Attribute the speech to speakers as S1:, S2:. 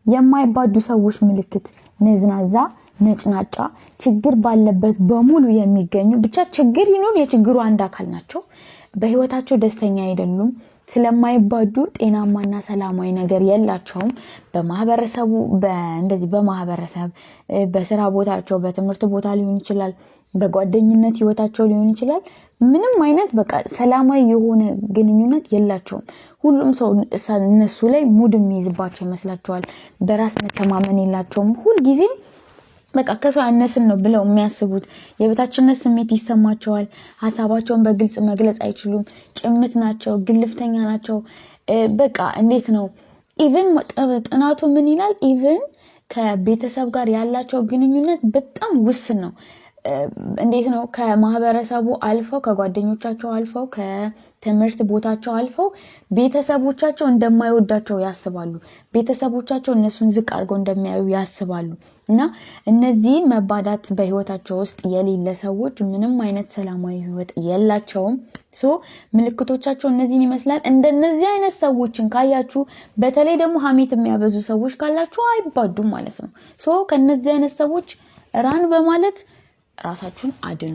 S1: የማይባዱ ሰዎች ምልክት ነዝናዛ ነጭናጫ ችግር ባለበት በሙሉ የሚገኙ ብቻ ችግር ይኖር የችግሩ አንድ አካል ናቸው በህይወታቸው ደስተኛ አይደሉም ስለማይባዱ ጤናማና ሰላማዊ ነገር የላቸውም በማህበረሰቡ እንደዚህ በማህበረሰብ በስራ ቦታቸው በትምህርት ቦታ ሊሆን ይችላል በጓደኝነት ህይወታቸው ሊሆን ይችላል ምንም አይነት በቃ ሰላማዊ የሆነ ግንኙነት የላቸውም ሁሉም ሰው እነሱ ላይ ሙድ የሚይዝባቸው ይመስላቸዋል በራስ መተማመን የላቸውም ሁሉ ጊዜ በቃ ከሰው አነስን ነው ብለው የሚያስቡት የበታችነት ስሜት ይሰማቸዋል ሐሳባቸውን በግልጽ መግለጽ አይችሉም ጭምት ናቸው ግልፍተኛ ናቸው በቃ እንዴት ነው ኢቭን ጥናቱ ምን ይላል ኢቭን ከቤተሰብ ጋር ያላቸው ግንኙነት በጣም ውስን ነው እንዴት ነው ከማህበረሰቡ አልፈው ከጓደኞቻቸው አልፈው ከትምህርት ቦታቸው አልፈው ቤተሰቦቻቸው እንደማይወዳቸው ያስባሉ ቤተሰቦቻቸው እነሱን ዝቅ አድርገው እንደሚያዩ ያስባሉ እና እነዚህ መባዳት በህይወታቸው ውስጥ የሌለ ሰዎች ምንም አይነት ሰላማዊ ህይወት የላቸውም ምልክቶቻቸው እነዚህን ይመስላል እንደነዚህ አይነት ሰዎችን ካያችሁ በተለይ ደግሞ ሐሜት የሚያበዙ ሰዎች ካላችሁ አይባዱም ማለት ነው ከነዚህ አይነት ሰዎች ራን በማለት ራሳችሁን አድኑ